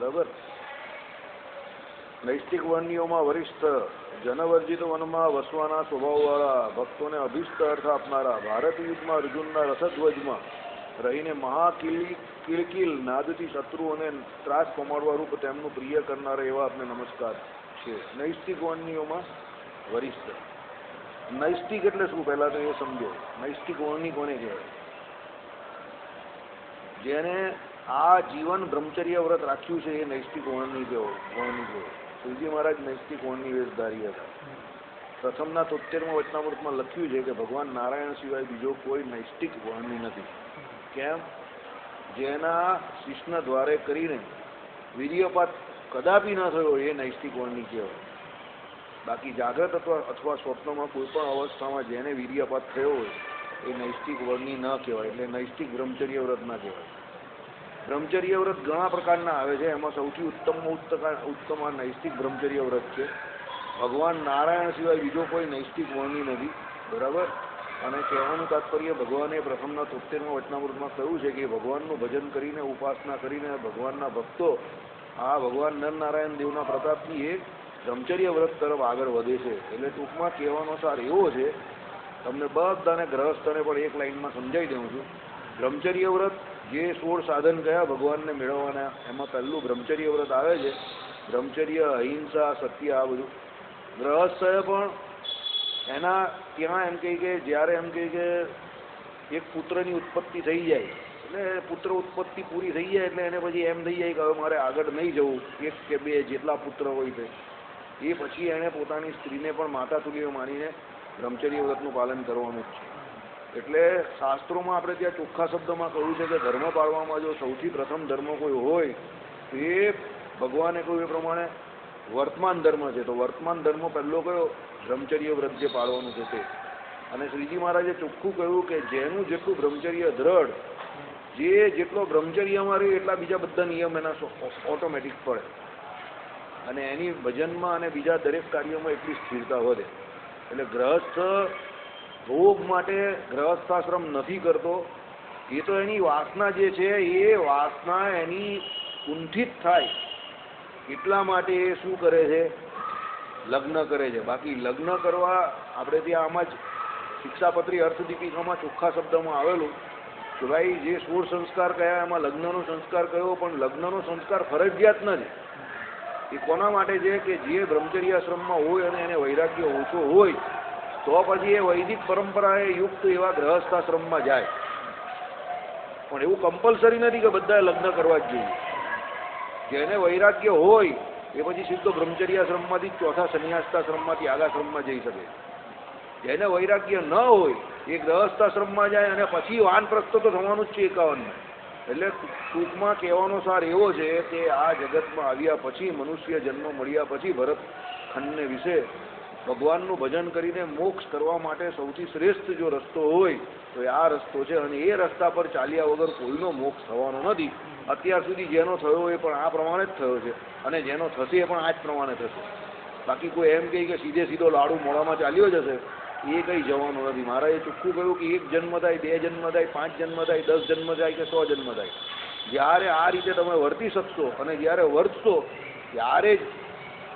બરાબર. નૈષ્ટિક વર્ણિયોમાં વરિષ્ઠ, જનવર્જિત વનમાં વસવાના સ્વભાવવાળા, ભક્તોને અભિષ્ટ અર્થ આપનારા, ભારત યુદ્ધમાં અર્જુનના રથધ્વજમાં રહીને મહાકિલકિલ નાદથી શત્રુઓને ત્રાસ પમાડવા રૂપ તેમનું પ્રિય કરનારા એવા આપને નમસ્કાર છે. નૈષ્ટિક વર્ણિયોમાં વરિષ્ઠ. નૈષ્ટિક એટલે શું, પહેલા તો એ સમજો. નૈષ્ટિક વર્ણિ કોને કહેવાય? જેને આ જીવન બ્રહ્મચર્ય વ્રત રાખ્યું છે એ નૈષ્ટિક વર્ણિ કહેવાય. શ્રીજી મહારાજ નૈષ્ટિક વર્ણિ વેશધારી હતા. પ્રથમના 73મા વચનામૃતમાં લખ્યું છે કે ભગવાન નારાયણ સિવાય બીજો કોઈ નૈષ્ટિક વર્ણિ નથી. કેમ? જેના શિષ્ણ દ્વારે કરીને વીર્યપાત કદાપી ન થયો એ નૈષ્ટિક વર્ણિ કહેવાય. બાકી જાગ્રત અથવા સ્વપ્નમાં કોઈ પણ અવસ્થામાં જેને વીર્યપાત થયો હોય એ નૈષ્ટિક વર્ણિ ન કહેવાય. એટલે નૈષ્ટિક બ્રહ્મચર્ય વ્રત ના કહેવાય. બ્રહ્મચર્ય વ્રત ઘણા પ્રકારના આવે છે. એમાં સૌથી ઉત્તમ આ નૈષ્ટિક બ્રહ્મચર્ય વ્રત છે. ભગવાન નારાયણ સિવાય બીજો કોઈ નૈષ્ટિક વર્ણિ નથી. બરાબર. અને કહેવાનું તાત્પર્ય, ભગવાને પ્રથમના 73મા વચનામૃતમાં કહ્યું છે કે ભગવાનનું ભજન કરીને, ઉપાસના કરીને ભગવાનના ભક્તો આ ભગવાન નરનારાયણ દેવના પ્રતાપથી એ બ્રહ્મચર્ય વ્રત તરફ આગળ વધે છે. એટલે ટૂંકમાં કહેવાનો સાર એવો છે, તમને બધાને ગ્રહસ્થને પણ એક લાઈનમાં સમજાવી દઉં છું. બ્રહ્મચર્ય વ્રત જે 16 સાધન કયા ભગવાનને મેળવવાના, એમાં પહેલું બ્રહ્મચર્ય વ્રત આવે છે. બ્રહ્મચર્ય, અહિંસા, સત્ય, આ બધું. ગ્રહસ્થએ પણ એના ત્યાં એમ કહે કે જ્યારે એમ કહે કે એક પુત્રની ઉત્પત્તિ થઈ જાય, એટલે પુત્ર ઉત્પત્તિ પૂરી થઈ જાય એટલે એને પછી એમ થઈ જાય કે હવે મારે આગળ નહીં જવું, એક કે બે જેટલા પુત્ર હોય તે એ પછી એણે પોતાની સ્ત્રીને પણ માતા તુલ્ય માનીને બ્રહ્મચર્ય વ્રતનું પાલન કરવાનું જ છે. એટલે શાસ્ત્રોમાં આપણે ત્યાં ચોખ્ખા શબ્દમાં કહ્યું છે કે ધર્મ પાળવામાં જો સૌથી પ્રથમ ધર્મ કોઈ હોય તો એ ભગવાને કહ્યું એ પ્રમાણે વર્તમાન ધર્મ છે. તો વર્તમાન ધર્મ પહેલો કયો? બ્રહ્મચર્ય વ્રત જે પાળવાનું છે તે. અને શ્રીજી મહારાજે ચોખ્ખું કહ્યું કે જેનું જેટલું બ્રહ્મચર્ય દ્રઢ, જેટલો બ્રહ્મચર્યમાં રહે એટલા બીજા બધા નિયમ એના ઓટોમેટિક પડે અને એની ભજનમાં અને બીજા દરેક કાર્યોમાં એટલી સ્થિરતા વધે. એટલે ગ્રહસ્થ ભોગ માટે ગ્રહસ્થાશ્રમ નથી કરતો. એ તો એની વાસના જે છે એ વાસના એની કુંઠિત થાય એટલા માટે એ શું કરે છે? લગ્ન કરે છે. બાકી લગ્ન કરવા આપણે ત્યાં આમાં જ શિક્ષાપત્રી અર્થદીપિકામાં ચોખ્ખા શબ્દમાં આવેલું કે ભાઈ જે 16 સંસ્કાર કયા એમાં લગ્નનો સંસ્કાર કયો, પણ લગ્નનો સંસ્કાર ફરજિયાત નથી. એ કોના માટે છે કે જે બ્રહ્મચર્યાશ્રમમાં હોય અને એને વૈરાગ્ય ઓછો હોય તો પછી એ વૈદિક પરંપરાએ યુક્ત એવા ગ્રહસ્થાશ્રમમાં જાય. પણ એવું કમ્પલસરી નથી કે બધાએ લગ્ન કરવા જ જોઈએ. જેને વૈરાગ્ય હોય એ પછી સીધો બ્રહ્મચર્યાશ્રમમાંથી ચોથા સંન્યાસ્તાશ્રમમાંથી આગાશ્રમમાં જઈ શકે. જેને વૈરાગ્ય ન હોય એ ગ્રહસ્થાશ્રમમાં જાય અને પછી વાનપ્રસ્થ તો થવાનું જ છે 51. એટલે ટૂંકમાં કહેવાનો સાર એવો છે કે આ જગતમાં આવ્યા પછી, મનુષ્ય જન્મ મળ્યા પછી ભરતખંડને વિશે ભગવાનનું ભજન કરીને મોક્ષ કરવા માટે સૌથી શ્રેષ્ઠ જો રસ્તો હોય તો આ રસ્તો છે. અને એ રસ્તા પર ચાલ્યા વગર કોઈનો મોક્ષ થવાનો નથી. અત્યાર સુધી જેનો થયો એ પણ આ પ્રમાણે જ થયો છે અને જેનો થશે એ પણ આ જ પ્રમાણે થશે. બાકી કોઈ એમ કહે કે સીધો લાડુ મોડામાં ચાલ્યો જશે એ કંઈ જવાનું નથી. મહારાજે ચોખ્ખું કહ્યું કે 1 જન્મ થાય, 2 જન્મ થાય, 5 જન્મ થાય, 10 જન્મ થાય કે 100 જન્મ થાય, જ્યારે આ રીતે તમે વર્તી શકશો અને જ્યારે વર્તશો ત્યારે જ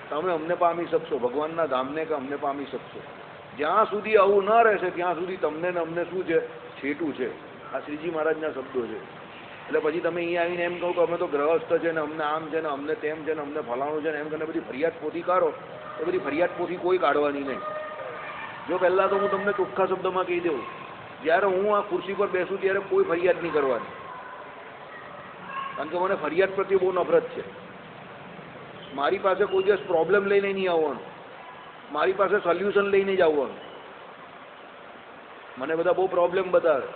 તમે અમને પામી શકશો, ભગવાનના ધામને કે અમને પામી શકશો. જ્યાં સુધી આવું ન રહેશે ત્યાં સુધી તમને ને અમને શું છે? છેટું છે. આ શ્રીજી મહારાજના શબ્દો છે. એટલે પછી તમે અહીંયા આવીને એમ કહો કે અમે તો ગ્રહસ્થ છે ને અમને આમ છે ને અમને તેમ છે ને અમને ફલાણું છે ને એમ કરીને બધી ફરિયાદ પોથી કાઢો તો બધી ફરિયાદ પોથી કોઈ કાઢવાની નહીં. જો પહેલાં તો હું તમને ચોખ્ખા શબ્દમાં કહી દઉં, જ્યારે હું આ ખુરશી પર બેસું ત્યારે કોઈ ફરિયાદ નહીં કરવાની. કારણ કે મને ફરિયાદ પ્રત્યે બહુ નફરત છે. મારી પાસે કોઈ દિવસ પ્રોબ્લેમ લઈને નહીં આવવાનું, મારી પાસે સોલ્યુશન લઈને જ આવવાનું. મને બધા બહુ પ્રોબ્લેમ બતાવે,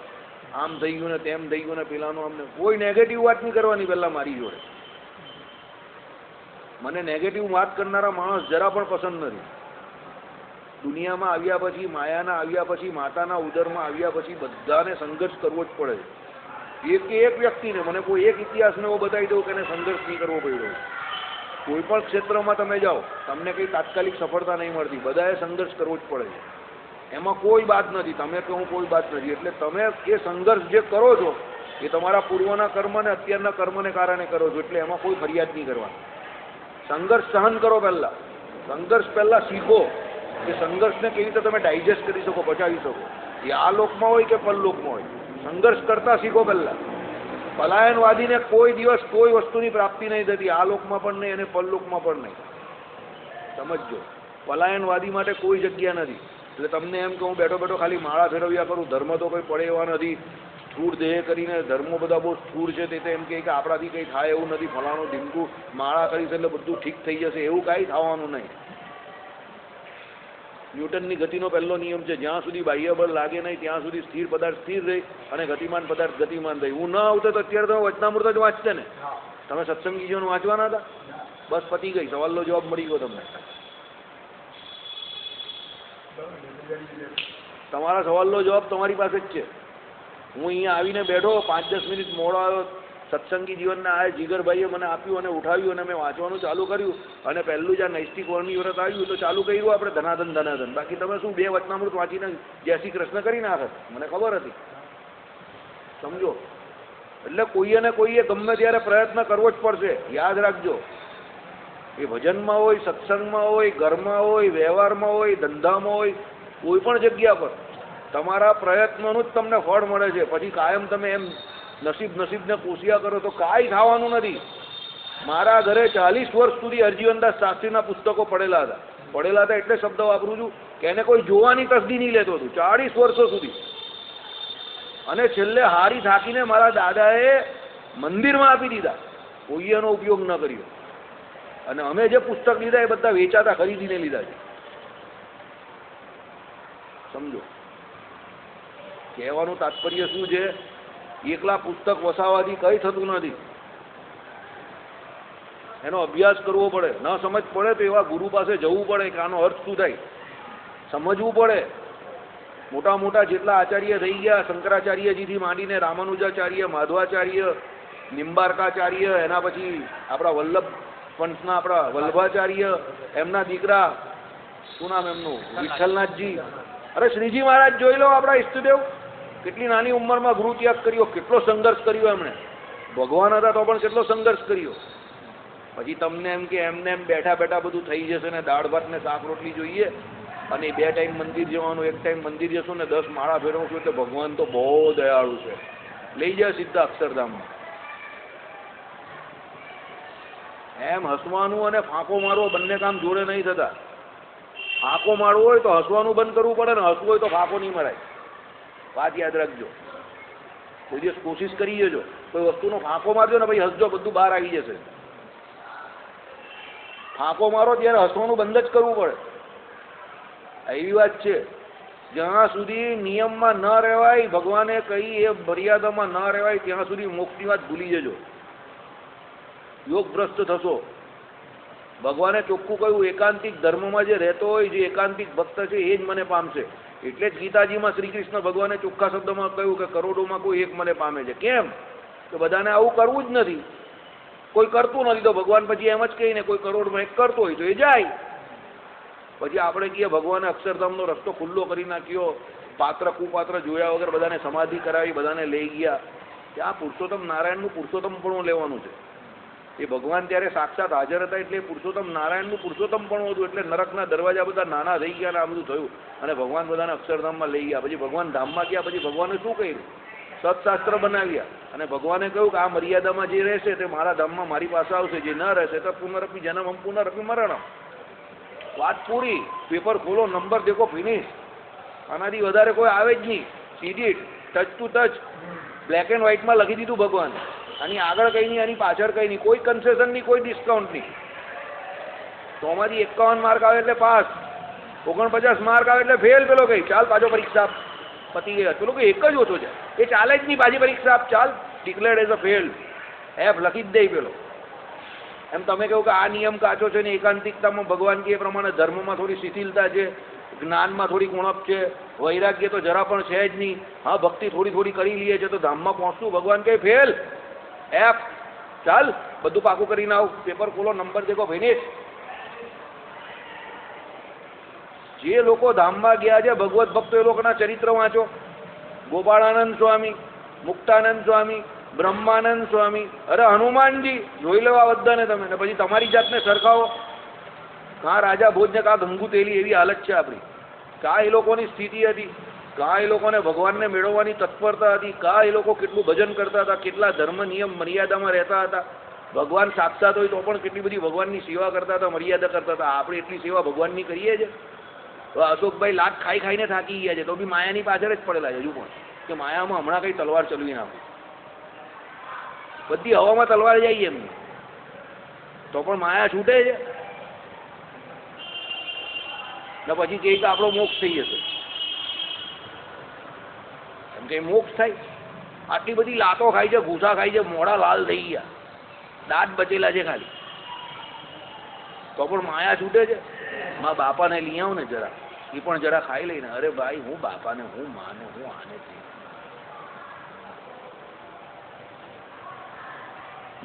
આમ થઈ ગયું ને તેમ થઈ ગયું ને પેલાનું અમને કોઈ નેગેટિવ વાત નહીં કરવાની પહેલાં મારી જોડે. મને નેગેટિવ વાત કરનારા માણસ જરા પણ પસંદ નથી. દુનિયામાં આવ્યા પછી, માયાના આવ્યા પછી, માતાના ઉદરમાં આવ્યા પછી બધાને સંઘર્ષ કરવો જ પડે. એક વ્યક્તિને મને કોઈ એક ઇતિહાસને એવો બતાવી દઉં કે એને સંઘર્ષ નહીં કરવો પડ્યો. કોઈ પણ ક્ષેત્રમાં તમે જાઓ તમને કંઈ તાત્કાલિક સફળતા નહીં મળતી, બધાએ સંઘર્ષ કરવો જ પડે છે. એમાં કોઈ બાદ નથી, તમે કહું કોઈ બાદ નથી. એટલે તમે એ સંઘર્ષ જે કરો છો એ તમારા પૂર્વના કર્મ ને અત્યારના કર્મને કારણે કરો છો, એટલે એમાં કોઈ ફરિયાદ નહીં કરવાની. સંઘર્ષ સહન કરો પહેલા. સંઘર્ષ પહેલા શીખો કે સંઘર્ષને કેવી રીતે તમે ડાયજેસ્ટ કરી શકો, પચાવી શકો. એ આ લોકમાં હોય કે પરલોકમાં હોય, સંઘર્ષ કરતા શીખો પહેલા. પલાયનવાદીને કોઈ દિવસ કોઈ વસ્તુની પ્રાપ્તિ નહીં થતી, આ લોકમાં પણ નહીં અને પરલોકમાં પણ નહીં. સમજજો, પલાયનવાદી માટે કોઈ જગ્યા નથી. એટલે તમને એમ કે હું બેઠો બેઠો ખાલી માળા ફેરવ્યા કરું, ધર્મ તો કોઈ પડે એવા નથી, સ્થૂળ દેહ કરીને ધર્મો બધા બહુ સ્થૂળ છે, તે એમ કે આપણાથી કંઈ થાય એવું નથી, ફલાણું ઢીંકું માળા કરીશ એટલે બધું ઠીક થઈ જશે, એવું કાંઈ થવાનું નહીં. ન્યૂટનની ગતિનો પહેલો નિયમ છે, જ્યાં સુધી બાહ્ય બળ લાગે નહીં ત્યાં સુધી સ્થિર પદાર્થ સ્થિર રહે અને ગતિમાન પદાર્થ ગતિમાન રહે. હું ન આવતો તો અત્યારે તમે વચનામૃત જ વાંચતે ને. તમે સત્સંગી જીવન વાંચવાના હતા, બસ પતી ગઈ, સવાલનો જવાબ મળી ગયો તમને. તમારા સવાલનો જવાબ તમારી પાસે જ છે. હું અહીંયા આવીને બેઠો, 5-10 મિનિટ મોડો આવ્યો, સત્સંગી જીવનના આ જીગરભાઈએ મને આપ્યું અને ઉઠાવ્યું અને મેં વાંચવાનું ચાલુ કર્યું અને પહેલું જ્યાં નૈષ્ટિક વર્ણની વ્રત આવ્યું તો ચાલુ કર્યું આપણે ધનાધન ધનાધન. બાકી તમે શું 2 વચનામૃત વાંચીને જય શ્રી કૃષ્ણ કરી નાખત, મને ખબર હતી. સમજો, એટલે કોઈએ ને કોઈએ ગમે ત્યારે પ્રયત્ન કરવો જ પડશે, યાદ રાખજો. એ ભજનમાં હોય, સત્સંગમાં હોય, ઘરમાં હોય, વ્યવહારમાં હોય, ધંધામાં હોય, કોઈ પણ જગ્યા પર તમારા પ્રયત્નોનું જ તમને ફળ મળે છે. પછી કાયમ તમે એમ નસીબને કોશિયા કરો તો કાંઈ થવાનું નથી. મારા ઘરે 40 વર્ષ સુધી હરજીવનદાસ શાસ્ત્રીના પુસ્તકો પડેલા હતા એટલે શબ્દ વાપરું છું કે એને કોઈ જોવાની તસદી નહીં લેતો હતું 40 વર્ષો સુધી. અને છેલ્લે હારી થાકીને મારા દાદાએ મંદિરમાં આપી દીધા, કોઈએ એનો ઉપયોગ ન કર્યો. અને અમે જે પુસ્તક લીધા એ બધા વેચાતા, ખરીદીને લીધા છે. સમજો, કહેવાનું તાત્પર્ય શું છે? એકલા પુસ્તક વસાવવાથી કંઈ થતું નથી, એનો અભ્યાસ કરવો પડે. ન સમજ પડે તો એવા ગુરુ પાસે જવું પડે કે આનો અર્થ શું થાય, સમજવું પડે. મોટા મોટા જેટલા આચાર્ય થઈ ગયા, શંકરાચાર્યજીથી માંડીને રામાનુજાચાર્ય, માધવાચાર્ય, નિંબાર્કાચાર્ય, એના પછી આપણા વલ્લભ પંથના આપણા વલ્લભાચાર્ય, એમના દીકરા શું નામ એમનું, વિઠ્ઠલનાથજી. અરે શ્રીજી મહારાજ જોઈ લો, આપણા ઈષ્ટદેવ કેટલી નાની ઉંમરમાં ગૃહ ત્યાગ કર્યો, કેટલો સંઘર્ષ કર્યો એમણે. ભગવાન હતા તો પણ કેટલો સંઘર્ષ કર્યો. પછી તમને એમ કે એમને એમ બેઠા બેઠા બધું થઈ જશે ને દાળ ભાત ને શાક રોટલી જોઈએ અને 2 ટાઈમ મંદિર જવાનું, 1 ટાઈમ મંદિર જશું ને 10 માળા ફેરવશું એટલે ભગવાન તો બહુ દયાળુ છે, લઈ જાય સીધા અક્ષરધામમાં. એમ હસવાનું અને ફાંકો મારવો બંને કામ જોડે નહીં થતા. ફાંકો મારવો હોય તો હસવાનું બંધ કરવું પડે ને હસવું હોય તો ફાંકો નહીં મરાય. વાત યાદ રાખજો, કોઈ દિવસ કોશિશ કરી જજો, કોઈ વસ્તુનો ફાંકો મારજો ને પછી હસજો, બધું બહાર આવી જશે. ફાંકો મારો ત્યારે હસવાનું બંધ જ કરવું પડે. એવી વાત છે, જ્યાં સુધી નિયમમાં ન રહેવાય, ભગવાને કહી એ મર્યાદામાં ન રહેવાય ત્યાં સુધી મોક્ષની વાત ભૂલી જજો, યોગભ્રષ્ટ થશો. ભગવાને ચોખ્ખું કહ્યું, એકાંતિક ધર્મમાં જે રહેતો હોય, જે એકાંતિક ભક્ત છે એ જ મને પામશે. એટલે જ ગીતાજીમાં શ્રી કૃષ્ણ ભગવાને ચોખ્ખા શબ્દમાં કહ્યું કે કરોડોમાં કોઈ એક મને પામે છે. કેમ? કે બધાને આવું કરવું જ નથી, કોઈ કરતું નથી તો ભગવાન પછી એમ જ કહીને કોઈ કરોડમાં એક કરતો હોય તો એ જાય. પછી આપણે કહીએ ભગવાને અક્ષરધામનો રસ્તો ખુલ્લો કરી નાખ્યો, પાત્ર કુપાત્ર જોયા વગર બધાને સમાધિ કરાવી, બધાને લઈ ગયા. ત્યાં પુરુષોત્તમ નારાયણનું પુરુષોત્તમપણું લેવાનું છે. એ ભગવાન ત્યારે સાક્ષાત હાજર હતા એટલે પુરુષોત્તમ નારાયણનું પુરુષોત્તમપણું હતું. એટલે નરકના દરવાજા બધા નાના થઈ ગયા અને આ બધું થયું અને ભગવાન બધાને અક્ષરધામમાં લઈ ગયા. પછી ભગવાન ધામમાં ગયા, પછી ભગવાને શું કર્યું? સત્શાસ્ત્ર બનાવ્યા અને ભગવાને કહ્યું કે આ મર્યાદામાં જે રહેશે તે મારા ધામમાં મારી પાસે આવશે, જે ન રહેશે તો પુનરપી જન્મમ પુનરપી મરણમ. વાત પૂરી. પેપર ખોલો, નંબર દેખો, ફિનિશ. આનાથી વધારે કોઈ આવે જ નહીં. સીધી touch to touch black and વ્હાઇટમાં લખી દીધું ભગવાન. આની આગળ કંઈ નહીં, આની પાછળ કંઈ નહીં, કોઈ કન્સેશન નહીં, કોઈ ડિસ્કાઉન્ટ નહીં. 100માંથી 51 માર્ક આવે એટલે પાસ, 49 માર્ક આવે એટલે ફેલ. પેલો કઈ ચાલ પાછો પરીક્ષા આપ, પતી ગયા. પેલો કોઈ એક જ ઓછો છે, એ ચાલે જ નહીં, પાછી પરીક્ષા આપ, ચાલ declared as a fail, F લખી જ દે પેલો. એમ તમે કહો કે આ નિયમ કાચો છે ને એકાંતિકતામાં ભગવાન કે એ પ્રમાણે ધર્મમાં થોડી શિથિલતા છે, જ્ઞાનમાં થોડી ઉણપ છે, વૈરાગ્ય તો જરા પણ છે જ નહીં. હા, ભક્તિ થોડી થોડી કરી લઈએ છે તો ધામમાં પહોંચતું. ભગવાન કહે ફેલ, એફ, ચાલ બધું પાકું કરીને આવ, પેપર ખોલો, નંબર દેખો, ફિનિશ. જે લોકો ધામમાં ગયા છે ભગવત ભક્તો એ લોકોના ચરિત્ર વાંચો. ગોપાળાનંદ સ્વામી, મુક્તાનંદ સ્વામી, બ્રહ્માનંદ સ્વામી, અરે હનુમાનજી, જોઈ લેવા બધાને તમે. ને પછી તમારી જાતને સરખાવો. કાં રાજા ભોજ ને કાં ગંગુ તેલી, એવી હાલત છે આપણી. કાં એ લોકોની સ્થિતિ હતી, કાં એ લોકોને ભગવાનને મેળવવાની તત્પરતા હતી, કાં એ લોકો કેટલું ભજન કરતા હતા, કેટલા ધર્મ નિયમ મર્યાદામાં રહેતા હતા. ભગવાન સાક્ષાત હોય તો પણ કેટલી બધી ભગવાનની સેવા કરતા હતા, મર્યાદા કરતા હતા. આપણે એટલી સેવા ભગવાનની કરીએ છીએ. તો અશોકભાઈ લાત ખાઈ ખાઈને થાકી ગયા છે, તો બી માયાની પાછળ જ પડેલા છે હજુ પણ, કે માયામાં હમણાં કઈ તલવાર ચલવી નાખું. બધી હવામાં તલવાર જાય એમની, તો પણ માયા છૂટે છે. ને પછી કે આપણો મોક્ષ થઈ જશે. એમ કે મોક્ષ થાય? આટલી બધી લાતો ખાઈ છે, ભૂસા ખાઈ છે, મોડા લાલ થઈ ગયા, દાંત બચેલા છે ખાલી, તો પણ માયા છૂટે છે. મા બાપાને લઈ આવું ને જરા, એ પણ જરા ખાઈ લઈને, અરે ભાઈ હું બાપાને, હું માને, હું આને થઈ.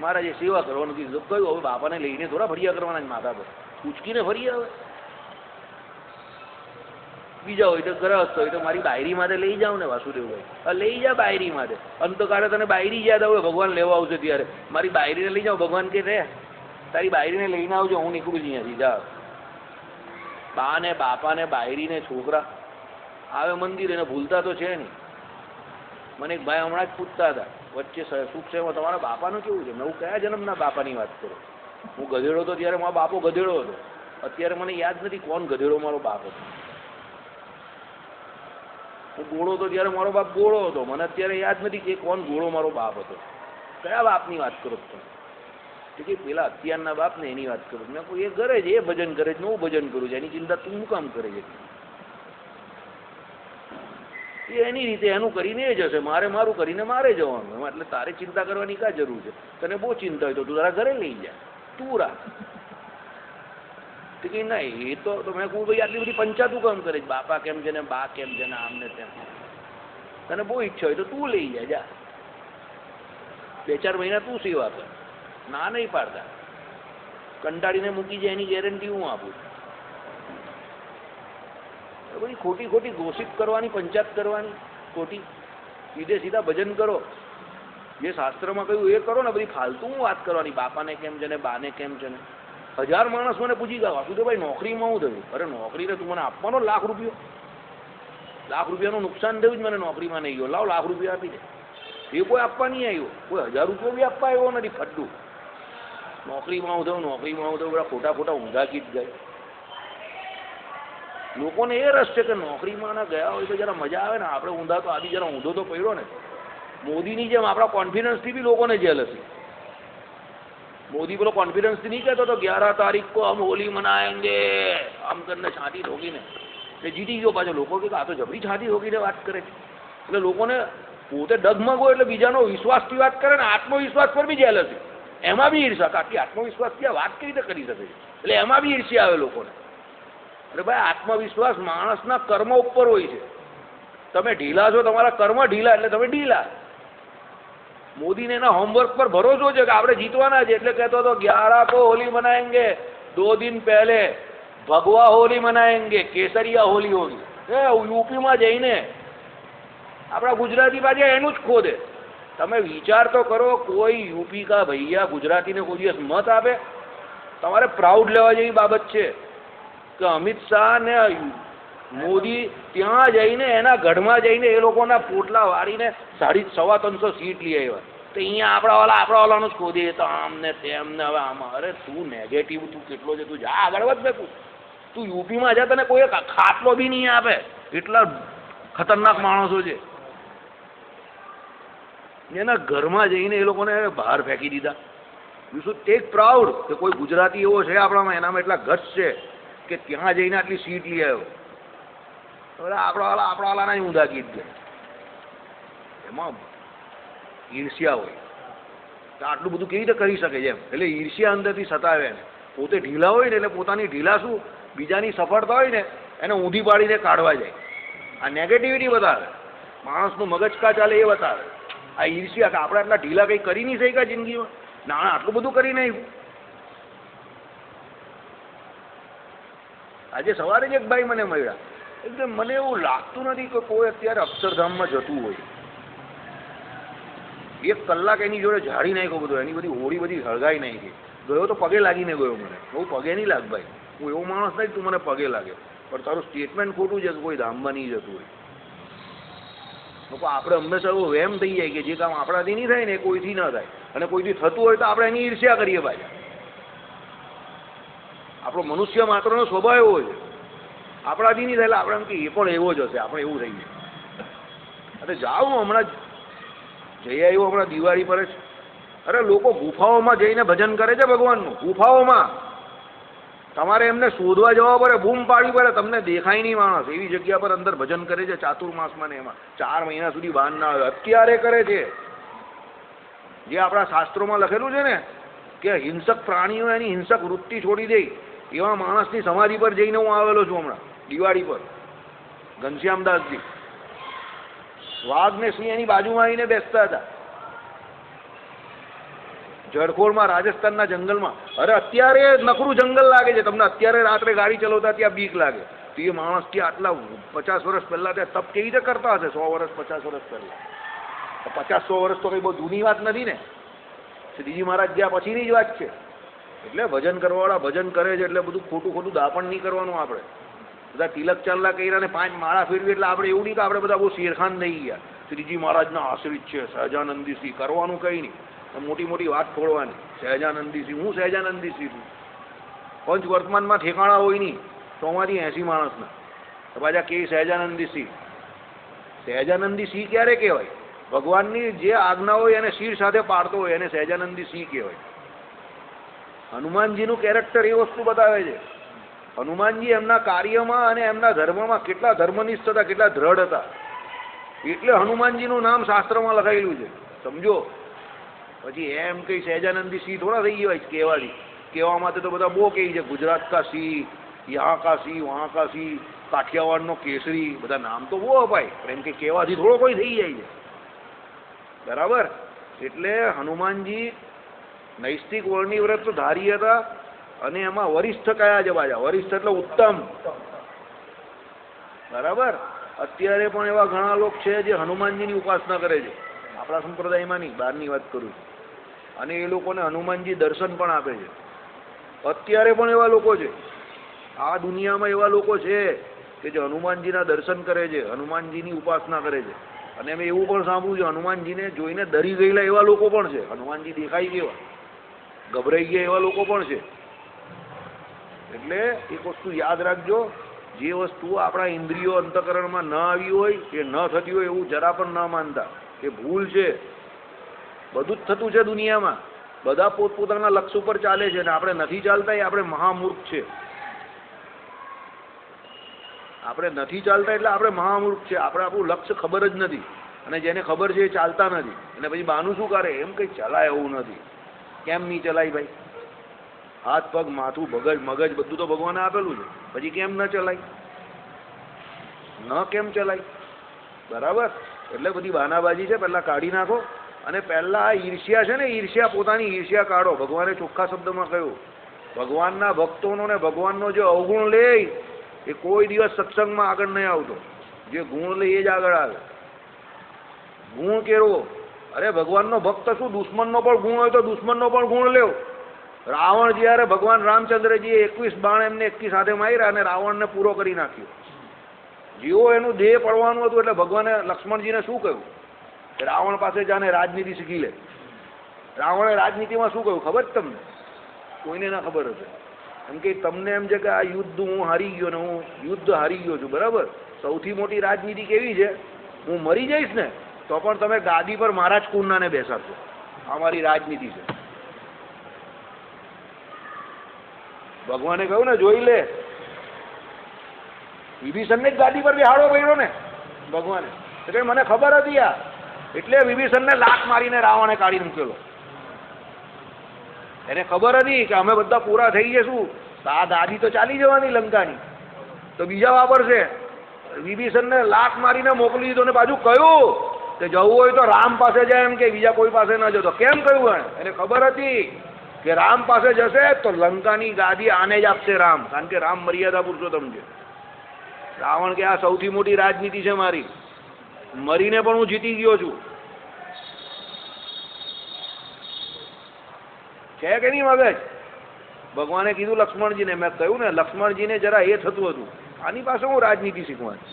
મારા જે સેવા કરવાનું કહ્યું, હવે બાપાને લઈને થોડા ફરિયા કરવાના માથા પર, ઉચકીને ફરી આવે. બીજા હોય તો ગ્રહસ્થ હોય તો મારી બાયરી માટે લઈ જાઉં ને વાસુદેવભાઈ, લઈ જા બાયરી માટે. અંતકાળે તને બાયરી યાદ આવે, ભગવાન લેવા આવશે ત્યારે મારી બાયરીને લઈ જાઓ. ભગવાન કે રે તારી બાયરીને લઈને આવજો, હું નીકળું છું અહીંયાથી, જા. બા ને બાપા ને બાયરી ને છોકરા આવે મંદિર, એને ભૂલતા તો છે નહીં. મને એક ભાઈ હમણાં જ પૂછતા હતા વચ્ચે, સુખ છે એમાં તમારા બાપાનું કેવું છે? મેં હું કયા જન્મના બાપાની વાત કરું? હું ગધેડો હતો ત્યારે મારો બાપો ગધેડો હતો, અત્યારે મને યાદ નથી કોણ ગધેડો મારો બાપ હતો. હું ગોળો હતો ત્યારે મારો બાપ ગોળો હતો, મને અત્યારે યાદ નથી કે કોણ ગોળો મારો બાપ હતો. કયા બાપની વાત કરો તમે? કે પેલા અત્યારના બાપ ને એની વાત કરું. મેં કોઈ એ કરે છે, એ ભજન કરે છે, હું ભજન કરું છું, એની ચિંતા તું શું કામ કરે છે? એ એની રીતે એનું કરીને એ જશે, મારે મારું કરીને મારે જવાનું. એટલે તારે ચિંતા કરવાની કા જરૂર છે? તને બહુ ચિંતા હોય તો તું તારા ઘરે લઈ જા, તું રાખ. કે ના એ તો મેં કહું ભાઈ આટલી બધી પંચાયતું કામ કરે છે, બાપા કેમ છે ને બા કેમ છે ને આમને તેમ. તને બહુ ઈચ્છા હોય તો તું લઈ જા, જા 2-4 મહિના તું સેવા કર. ના નહીં પાડતા, કંટાળીને મૂકી જાય એની ગેરંટી હું આપું. બધી ખોટી ખોટી ગોસિપ કરવાની, પંચાયત કરવાની ખોટી. સીધે સીધા ભજન કરો, જે શાસ્ત્રમાં કહ્યું એ કરો ને. બધી ફાલતુ વાત કરવાની, બાપાને કેમ છે ને બાને કેમ છે ને. 1000 માણસ મને પૂછી ગયા વાસુદેવભાઈ નોકરીમાં હું થયું? અરે નોકરીને તું મને આપવાનો ₹1,00,000, ₹1,00,000નું નુકસાન થયું જ મને નોકરીમાં નહીં ગયો. લાવ ₹1,00,000 આપી દે. એ કોઈ આપવા નહીં આવ્યો, કોઈ ₹1000 બી આપવા આવ્યો નથી. ફટ્ટું નોકરીમાં હું થયું, નોકરીમાં હું થયું, બધા ખોટા ખોટા ઊંધા ગીત ગાય. લોકોને એ રસ છે કે નોકરીમાં ના ગયા હોય તો જરા મજા આવે ને. આપણે ઊંધા તો આદિ જરા ઊંધો તો પડ્યો ને. મોદીની જેમ આપણા કોન્ફિડન્સથી બી લોકોને જેલ હશે. મોદી પેલો કોન્ફિડન્સથી નહીં કહેતો તો 11 તારીખ કો હમ હોલી મનાએંગે, આમ કરીને છાતી ઠોકીને એ જીતી ગયો. પાછો લોકો કે આ તો જબરી છાતી ઠોકીને વાત કરે છે. એટલે લોકોને પોતે ડગમગો એટલે બીજાનો વિશ્વાસથી વાત કરે ને. આત્મવિશ્વાસ પર બી જેલ હશે, એમાં બી ઈર્ષા. આટલી આત્મવિશ્વાસથી આ વાત કેવી રીતે કરી શકે છે? એટલે એમાં બી ઈર્ષ્યા આવે લોકોને. એટલે ભાઈ આત્મવિશ્વાસ માણસના કર્મ ઉપર હોય છે. તમે ઢીલા છો, તમારા કર્મ ઢીલા એટલે તમે ઢીલા. મોદીને એના હોમવર્ક પર ભરોસો છે કે આપણે જીતવાના છે, એટલે કહેતો હતો 11 को होली मनाएंगे, 2 दिन पहले भगवा होली मनाएंगे, केसरिया होली होगी. યુપીમાં જઈને આપણા ગુજરાતી પાછા એનું જ ખોદે. તમે વિચાર તો કરો, કોઈ યુપી કા ભૈયા ગુજરાતીને કોઈ દિવસ મત આપે? તમારે પ્રાઉડ લેવા જેવી બાબત છે કે અમિત શાહ ને મોદી ત્યાં જઈને એના ગઢમાં જઈને એ લોકોના પોટલા વાળીને 350 સીટ લઈ આવ્યા. તો અહીંયા આપણા વાલાનું જ ખોદીએ તો આમને તેમને. હવે આમાં અરે તું નેગેટિવ તું કેટલો છે? તું જા આગળ વધ બેકું. તું યુપીમાં જા, તને કોઈ ખાટલો બી નહીં આપે. એટલા ખતરનાક માણસો છે. એના ઘરમાં જઈને એ લોકોને બહાર ફેંકી દીધા. યુ શુડ ટેક પ્રાઉડ કે કોઈ ગુજરાતી એવો છે આપણામાં, એનામાં એટલા ગટ્સ છે કે ત્યાં જઈને આટલી સીટ લઈ આવ્યો. આપણા વાલાના ઊંધા ગીત છે. એમાં ઈર્ષ્યા હોય તો આટલું બધું કેવી રીતે કરી શકે છે એમ. એટલે ઈર્ષ્યા અંદરથી સતાવે ને. પોતે ઢીલા હોય ને એટલે પોતાની ઢીલા શું બીજાની સફળતા હોય ને એને ઊંધી પાડીને કાઢવા જાય. આ નેગેટિવિટી બતાવે, માણસનું મગજ કા ચાલે એ બતાવે. આ ઈર્ષ્યા કે આપણે આટલા ઢીલા કંઈ કરી નહીં શક્યા જિંદગીમાં, ના આટલું બધું કરી નહીં. આજે સવારે જ એક ભાઈ મને મળ્યા. એટલે મને એવું લાગતું નથી કે કોઈ અત્યારે અક્ષરધામમાં જતું હોય. 1 કલાક એની જોડે ઝાડી નાખ્યો બધો, એની બધી હોળી બધી હળગાઈ નાખી. ગયો તો પગે લાગીને ગયો મને. હું પગે નહીં લાગ ભાઈ, હું એવો માણસ નહીં તું મને પગે લાગે, પણ તારું સ્ટેટમેન્ટ ખોટું છે કે કોઈ ધામમાં નહીં જતું હોય. લોકો આપણે હંમેશા એવો વહેમ થઈ જાય કે જે કામ આપણાથી નહીં થાય ને એ કોઈથી ન થાય, અને કોઈથી થતું હોય તો આપણે એની ઈર્ષ્યા કરીએ ભાઈ. આપણો મનુષ્ય માત્રનો સ્વભાવ એવો છે, આપણાથી નહીં થાય એટલે આપણે એમ કે એ પણ એવો જ હશે, આપણે એવું થઈ જાય. અરે જાઓ, હું હમણાં જઈ આવ્યો, હમણાં દિવાળી પર જ. અરે લોકો ગુફાઓમાં જઈને ભજન કરે છે ભગવાનનું, ગુફાઓમાં. તમારે એમને શોધવા જવા પડે, બૂમ પાડવી પડે, તમને દેખાય નહીં માણસ. એવી જગ્યા પર અંદર ભજન કરે છે ચાતુર્માસમાં ને એમાં 4 મહિના સુધી બહાર ના આવે. અત્યારે કરે છે જે આપણા શાસ્ત્રોમાં લખેલું છે ને કે હિંસક પ્રાણીઓ એની હિંસક વૃત્તિ છોડી દે, એવા માણસની સમાધિ પર જઈને હું આવેલો છું હમણાં દિવાળી પર. ઘનશ્યામદાસજી વાઘ ને સિંહ એની બાજુમાં આવીને બેસતા હતા જળખોળમાં, રાજસ્થાનના જંગલમાં. અરે અત્યારે નકરું જંગલ લાગે છે તમને, અત્યારે રાત્રે ગાડી ચલાવતા ત્યાં બીક લાગે. તો એ માણસ ત્યાં આટલા 50 વર્ષ પહેલા ત્યાં તપ કેવી રીતે કરતા હશે? 100 વર્ષ 50 વર્ષ પહેલા, 50-100 વર્ષ તો કઈ બહુ જૂની વાત નથી ને. શ્રીજી મહારાજ ગયા પછીની જ વાત છે. એટલે ભજન કરવાવાળા ભજન કરે છે, એટલે બધું ખોટું દાપણ નહીં કરવાનું. આપણે બધા તિલક ચાલલા કર્યા ને 5 માળા ફેરવી એટલે આપણે એવું નહીં કે આપણે બધા બહુ શેરખાન થઈ ગયા. શ્રીજી મહારાજના આશ્રિત છે, સહજાનંદીસિંહ, કરવાનું કંઈ નહીં, મોટી મોટી વાત છોડવાની. સહજાનંદીસિંહ, હું સહજાનંદીસિંહ છું. પંચ વર્તમાનમાં ઠેકાણા હોય નહીં 100 માંથી 80 માણસના. તો પાછા કે સહજાનંદીસિંહ. સહજાનંદીસિંહ ક્યારે કહેવાય? ભગવાનની જે આજ્ઞા હોય એને શિર સાથે પાડતો હોય એને સહજાનંદીસિંહ કહેવાય. હનુમાનજીનું કેરેક્ટર એ વસ્તુ બતાવે છે. હનુમાનજી એમના કાર્યમાં અને એમના ધર્મમાં કેટલા ધર્મનિષ્ઠ હતા, કેટલા દ્રઢ હતા. એટલે હનુમાનજીનું નામ શાસ્ત્રમાં લખાયેલું છે, સમજો. પછી એમ કઈ સહજાનંદી સિંહ થોડા થઈ ગયા કહેવાથી. કહેવા માટે તો બધા બહુ કહે છે, ગુજરાત કા સિંહ, યહાં કા સિંહ, વહાં કા સિંહ, કાઠિયાવાડનો કેસરી, બધા નામ તો બહુ અપાય, પણ એમ કે કહેવાથી થોડો કોઈ થઈ જાય છે, બરાબર. એટલે હનુમાનજી નૈષ્ટિક વર્ણની વ્રત ધારી હતા, અને એમાં વરિષ્ઠ કયા છે પાછા? વરિષ્ઠ એટલે ઉત્તમ, બરાબર. અત્યારે પણ એવા ઘણા લોકો છે જે હનુમાનજીની ઉપાસના કરે છે, આપણા સંપ્રદાયમાં નહીં, બહારની વાત કરું છું. અને એ લોકોને હનુમાનજી દર્શન પણ આપે છે. અત્યારે પણ એવા લોકો છે, આ દુનિયામાં એવા લોકો છે કે જે હનુમાનજીના દર્શન કરે છે, હનુમાનજીની ઉપાસના કરે છે. અને મેં એવું પણ સાંભળ્યું છે હનુમાનજીને જોઈને ડરી ગયેલા એવા લોકો પણ છે. હનુમાનજી દેખાઈ કેવા, ગભરાઈ ગયા એવા લોકો પણ છે. એટલે એક વસ્તુ યાદ રાખજો, જે વસ્તુ આપણા ઇન્દ્રિયો અંતઃકરણમાં ન આવી હોય, એ ન થતી હોય એવું જરા પણ ન માનતા. એ ભૂલ છે. બધું જ થતું છે દુનિયામાં, બધા પોતપોતાના લક્ષ્ય ઉપર ચાલે છે, અને આપણે નથી ચાલતા, એ આપણે મહામૂર્ખ છે. આપણે નથી ચાલતા એટલે આપણે મહામૂર્ખ છે. આપણે આપણું લક્ષ્ય ખબર જ નથી, અને જેને ખબર છે એ ચાલતા નથી. અને પછી બાનું શું કરે? એમ કંઈ ચલાય એવું નથી. કેમ નહીં ચલાય ભાઈ? હાથ પગ માથું મગજ બધું તો ભગવાને આપેલું છે, પછી કેમ ન ચલાય? ન કેમ ચલાય? બરાબર. એટલે બધી બાનાબાજી છે, પહેલાં કાઢી નાખો. અને પહેલાં આ ઈર્ષ્યા છે ને, ઈર્ષ્યા, પોતાની ઈર્ષ્યા કાઢો. ભગવાને ચોખ્ખા શબ્દમાં કહ્યું, ભગવાનના ભક્તોનો ને ભગવાનનો જે અવગુણ લે એ કોઈ દિવસ સત્સંગમાં આગળ નહીં આવતો. જે ગુણ લે એ જ આગળ આવે. ગુણ કેળવો. અરે ભગવાનનો ભક્ત શું, દુશ્મનનો પણ ગુણ હોય તો દુશ્મનનો પણ ગુણ લેવો. રાવણ જ્યારે ભગવાન રામચંદ્રજીએ 21 બાણ એમને એકી સાથે માર્યા અને રાવણને પૂરો કરી નાખ્યો. જેવો એનું દેહ પડવાનું હતું એટલે ભગવાને લક્ષ્મણજીને શું કહ્યું? રાવણ પાસે જાને રાજનીતિ શીખી લે. રાવણે રાજનીતિમાં શું કહ્યું ખબર જ તમને? કોઈને ના ખબર હશે. એમ કે તમને એમ છે કે આ યુદ્ધ હું હારી ગયો ને હું યુદ્ધ હારી ગયો છું, બરાબર. સૌથી મોટી રાજનીતિ કેવી છે? હું મરી જઈશ ને તો પણ તમે ગાદી પર મારા જ કુંડાને બેસાડશો. આ મારી રાજનીતિ છે. ભગવાને કહ્યું ને, જોઈ લે. વિભીષણને જ ગાદી પર બેહાડો પડ્યો ને ભગવાને. એટલે મને ખબર હતી આ, એટલે વિભીષણને લાત મારીને રાવણે કાઢી મૂકેલો. એને ખબર હતી કે અમે બધા પૂરા થઈ જઈશું, આ દાદી તો ચાલી જવાની લંકાની, તો બીજા વાપરશે. વિભીષણને લાત મારીને મોકલી દીધો. ને પાછું કહ્યું કે જવું હોય તો રામ પાસે જાય, એમ કે બીજા કોઈ પાસે ન જતો. કેમ કહ્યું? એને ખબર હતી કે રામ પાસે જશે તો લંકાની ગાદી આને જ આપશે રામ, કારણ કે રામ મર્યાદા પુરુષોત્તમ છે. રાવણ કે આ સૌથી મોટી રાજનીતિ છે મારી, મરીને પણ હું જીતી ગયો છું. છે કે નહીં મગજ? ભગવાને કીધું લક્ષ્મણજીને, મેં કહ્યું ને લક્ષ્મણજીને જરા એ થતું હતું, આની પાસે હું રાજનીતિ શીખવાની.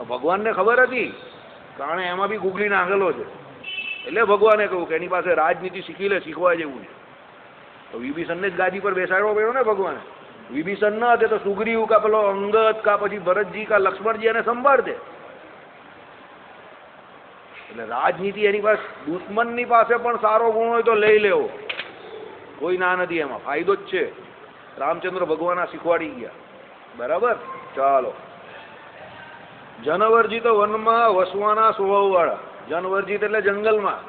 ભગવાનને ખબર હતી, કારણ એમાં બી ગુગલી નાખેલો છે, એટલે ભગવાને કહ્યું કે એની પાસે રાજનીતિ શીખી લે, શીખવા જેવું છે. તો વિભીષણને જ ગાદી પર બેસાડવો પડ્યો ને ભગવાને. વિભીષણ ના હતે તો સુગ્રીવ કા પેલો અંગદ કા પછી ભરતજી કા લક્ષ્મણજી એને સંભાળતે. એટલે રાજનીતિ એની પાસે, દુશ્મનની પાસે પણ સારો ગુણ હોય તો લઈ લેવો, કોઈ ના નથી, એમાં ફાયદો જ છે. રામચંદ્ર ભગવાન આ શીખવાડી ગયા. બરાબર. ચાલો. જનવર્જિત વનમાં વસવાના સ્વભાવવાળા. જનવર્જિત એટલે જંગલમાં.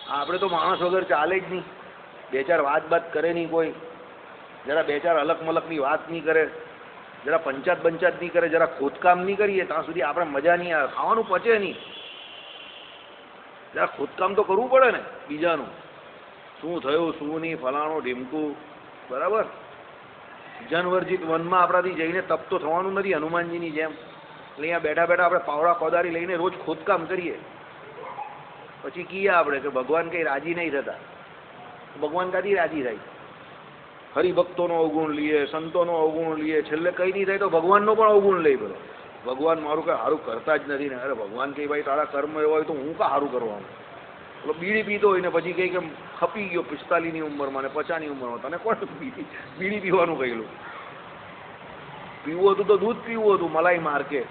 આપણે તો માણસ વગર ચાલે જ નહીં. બે ચાર વાત કરે નહીં કોઈ, જરા બે ચાર અલગ મલકની વાત નહીં કરે, જરા પંચાત નહીં કરે, જરા ખોદકામ નહીં કરીએ ત્યાં સુધી આપણે મજા નહીં આવે, ખાવાનું પચે નહીં. જરા ખોદકામ તો કરવું પડે ને બીજાનું, શું થયું શું નહીં, ફલાણું ઢીમકું. બરાબર. જનવર્જિત વનમાં આપણાથી જઈને તપ તો થવાનું નથી હનુમાનજીની જેમ. એટલે અહીંયા બેઠા બેઠા આપણે પાવડા કોદારી લઈને રોજ ખોદકામ કરીએ, પછી કહીએ આપણે કે ભગવાન કંઈ રાજી નહીં થતા. ભગવાન કાથી રાજી થાય? હરિભક્તોનો અવગુણ લઈએ, સંતોનો અવગુણ લઈએ, છેલ્લે કંઈ નહીં થાય તો ભગવાનનો પણ અવગુણ લઈ પેલો. ભગવાન મારું કંઈ સારું કરતા જ નથી ને. અરે ભગવાન કહે ભાઈ તારા કર્મ એવા હોય તો હું કાં સારું કરવાનું? પેલો બીડી પીતો હોય ને પછી કહે કે ખપી ગયો 45ની ઉંમરમાં ને 50ની ઉંમરમાં, તને કોણ બીડી પીવાનું કહેલું? પીવું હતું તો દૂધ પીવું હતું મલાઈ માર્કે.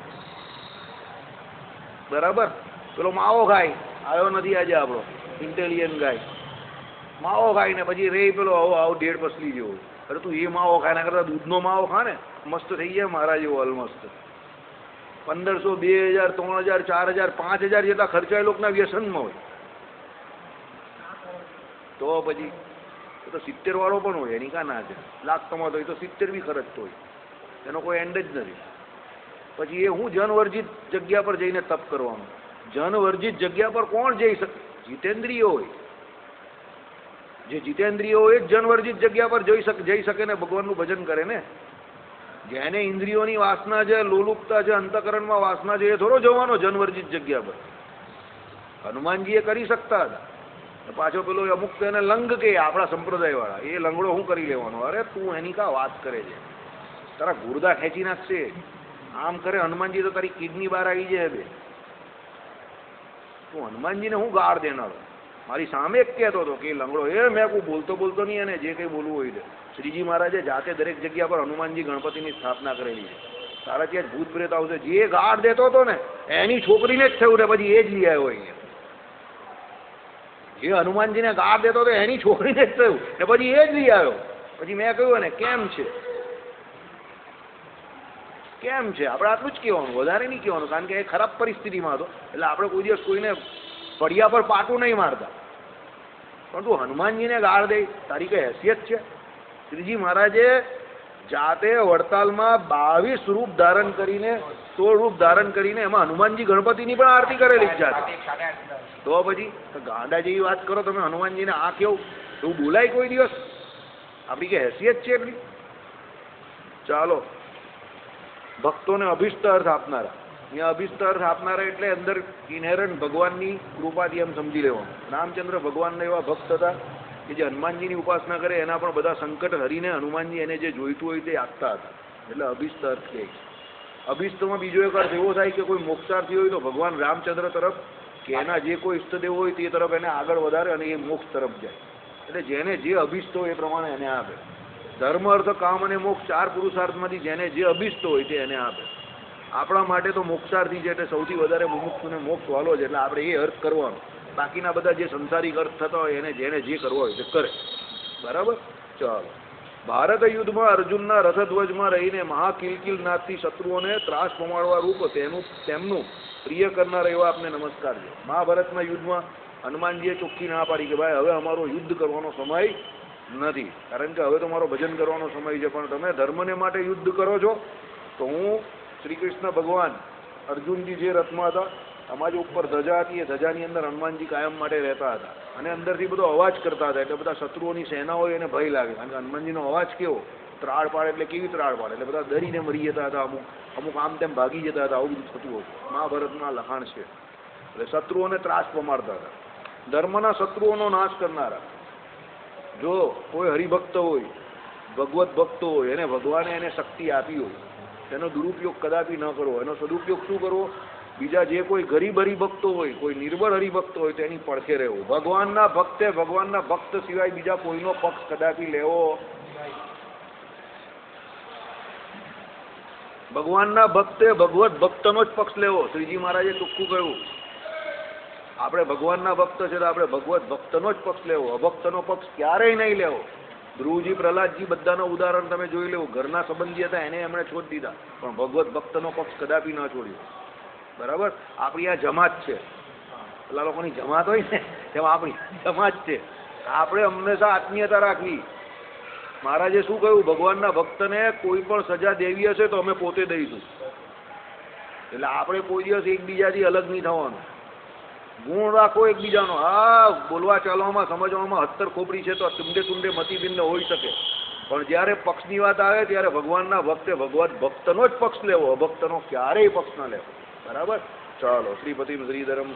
બરાબર. પેલો માવો ખાય, આવ્યો નથી આજે આપણો ઇન્ટેલિજન્ટ ગાય, માવો ખાય ને પછી રે પેલો આવો 1.5 પસલી જેવો. અરે તું એ માવો ખાય ના કરતા દૂધનો માવો ખા ને, મસ્ત થઈ જાય મારા જેવો ઓલમોસ્ટ. 1500, 2000, 3000, 4000, 5000 જેટલા ખર્ચા એ લોકોના વ્યસનમાં હોય. તો પછી એ તો 70 વાળો પણ હોય, એની કાં ના છે. લાખમાં તો એ તો 70 બી ખર્ચતો હોય, એનો કોઈ એન્ડ જ નથી. પછી એ હું જનવર્જિત જગ્યા પર જઈને તપ કરવાનું. જનવર્જિત જગ્યા પર કોણ જઈ શકે? જીતેન્દ્રિયો હોય. જે જીતેન્દ્રિયો હોય જ જનવર્જિત જગ્યા પર જઈ શકે ને ભગવાનનું ભજન કરે ને. જેને ઇન્દ્રિયોની વાસના છે, લોલુપતા છે, અંતકરણમાં વાસના છે, એ થોડો જવાનો જનવર્જિત જગ્યા પર. હનુમાનજી એ કરી શકતા હતા. પાછો પેલો અમુક તો એને લંગ કે આપણા સંપ્રદાય વાળા, એ લંગડો શું કરી લેવાનો? અરે તું એની કા વાત કરે છે? તારા ગુર્દા ખેંચી નાખશે. આમ કરે હનુમાનજી તો તારી કિડની બહાર આવી જાય. બે તું હનુમાનજીને હું ગાળ દેનારો? મારી સામે જ કહેતો હતો કે લંગડો. મેં કોઈ બોલતો નહીં, અને જે કંઈ બોલવું હોય છે. શ્રીજી મહારાજે જાતે દરેક જગ્યા પર હનુમાનજી ગણપતિની સ્થાપના કરેલી છે. તારા ત્યાં ભૂત પ્રેત આવશે. જે ગાળ દેતો હતો ને એની છોકરીને જ થયું ને પછી એ જ લઈ આવ્યો અહીંયા. જે હનુમાનજીને ગાળ દેતો હતો એની છોકરીને જ થયું ને પછી એ જ લઈ આવ્યો. પછી મેં કહ્યું ને કેમ છે આપણે આટલું જ કહેવાનું, વધારે નહીં કહેવાનું, કારણ કે એ ખરાબ પરિસ્થિતિમાં હતો. એટલે આપણે કોઈ દિવસ કોઈને ફળિયા પર પાટું નહીં મારતા. પણ તું હનુમાનજીને ગાળ દે, તારી કઈ હેસિયત છે? શ્રીજી મહારાજે જાતે વડતાલમાં 22 રૂપ ધારણ કરીને 16 રૂપ ધારણ કરીને એમાં હનુમાનજી ગણપતિની પણ આરતી કરેલી જાતે. તો પછી ગાંડા જેવી વાત કરો તમે હનુમાનજીને આ કેવું? એવું બોલાય કોઈ દિવસ? આપણી કઈ હેસિયત છે એટલી? ચાલો. ભક્તોને અભિષ્ટ અર્થ આપનારા. અહીંયા અભિષ્ટ અર્થ આપનારા એટલે અંદર ઇનહેરન્ટ ભગવાનની કૃપાથી એમ સમજી લેવાનું. રામચંદ્ર ભગવાનના એવા ભક્ત હતા કે જે હનુમાનજીની ઉપાસના કરે એના પણ બધા સંકટ હરીને હનુમાનજી એને જે જોઈતું હોય તે આપતા હતા. એટલે અભિષ્ટ અર્થ કહે. અભિષ્ટમાં બીજો એક અર્થ એવો થાય કે કોઈ મોક્ષાર્થી હોય તો ભગવાન રામચંદ્ર તરફ કે એના જે કોઈ ઈષ્ટદેવ હોય તે તરફ એને આગળ વધારે અને એ મોક્ષ તરફ જાય. એટલે જેને જે અભિષ્ટ હોય એ પ્રમાણે એને આપે. ધર્મ, અર્થ, કામ અને મોક્ષ 4 પુરુષાર્થમાંથી જેને જે અભિષ્ટ હોય તે એને આપે. આપણા માટે તો મોક્ષાર્થી છે એટલે સૌથી વધારે મુમુક્ષુને મોક્ષ વાલો છે. એટલે આપણે એ અર્થ કરવાનો. બાકીના બધા જે સંસારિક અર્થ થતા હોય એને જેને જે કરવો હોય તે કરે. બરાબર. ચાલો. ભારત યુદ્ધમાં અર્જુનના રથધ્વજમાં રહીને મહાકિલકિલનાથથી શત્રુઓને ત્રાસ પમાડવા રૂપ તેમનું પ્રિય કરનાર એવા આપને નમસ્કાર છે. મહાભારતના યુદ્ધમાં હનુમાનજીએ ચોખ્ખી ના પાડી કે ભાઈ હવે અમારો યુદ્ધ કરવાનો સમય નથી, કારણ કે હવે તો મારો ભજન કરવાનો સમય છે. પણ તમે ધર્મને માટે યુદ્ધ કરો છો તો હું શ્રી કૃષ્ણ ભગવાન અર્જુનજી જે રથમાં હતા, અમારી ઉપર ધજા હતી, એ ધજાની અંદર હનુમાનજી કાયમ માટે રહેતા હતા અને અંદરથી બધો અવાજ કરતા હતા. એટલે બધા શત્રુઓની સેના હોય એને ભય લાગે, કારણ કે હનુમાનજીનો અવાજ કેવો, ત્રાળ પાડે એટલે કેવી ત્રાળ પાડે, એટલે બધા ડરીને મરી જતા હતા. અમુક આમ તેમ ભાગી જતા હતા. આવું બધું થતું હતું. મહાભારતમાં લખાણ છે. એટલે શત્રુઓને ત્રાસ પમાડતા હતા. ધર્મના શત્રુઓનો નાશ કરનારા. જો કોઈ હરિભક્ત હોય, ભગવત ભક્ત હોય, એને ભગવાને એને શક્તિ આપી હોય, એનો દુરુપયોગ કદાપી ન કરવો. એનો સદુપયોગ શું કરવો? બીજા જે કોઈ ગરીબ હરિભક્તો હોય, કોઈ નિર્બળ હરિભક્ત હોય તેની પડખે રહેવું. ભગવાનના ભક્તે ભગવાનના ભક્ત સિવાય બીજા કોઈનો પક્ષ કદાપી લેવો. ભગવાનના ભક્તે ભગવત ભક્તનો જ પક્ષ લેવો. શ્રીજી મહારાજે ચોખ્ખું કહ્યું, આપણે ભગવાનના ભક્ત છે તો આપણે ભગવત ભક્તનો જ પક્ષ લેવો, અભક્તનો પક્ષ ક્યારેય નહીં લેવો. ધ્રુવજી, પ્રહલાદજી બધાનું ઉદાહરણ તમે જોઈ લેવું. ઘરના સંબંધી હતા એને એમણે છોડી દીધા, પણ ભગવત ભક્તનો પક્ષ કદાપી ન છોડ્યો. બરાબર? આપણી આ જમાત છે, પેલા લોકોની જમાત હોય ને તેમાં આપણી જમાત છે. આપણે હંમેશા આત્મીયતા રાખવી. મહારાજે શું કહ્યું? ભગવાનના ભક્તને કોઈ પણ સજા દેવી હશે તો અમે પોતે દઈશું. એટલે આપણે કોઈ દિવસ એકબીજાથી અલગ નહીં થવાનું. ગુણ રાખો એકબીજાનો. હા, બોલવા ચાલવામાં સમજવામાં 17 ખોપડી છે તો તુંડે તુંડે મતિભિન્ન હોઈ શકે, પણ જ્યારે પક્ષની વાત આવે ત્યારે ભગવાનના ભક્તે ભગવત ભક્તનો જ પક્ષ લેવો, અભક્તનો ક્યારેય પક્ષ ન લેવો. બરાબર? ચાલો. શ્રીપતિમ શ્રીધરમ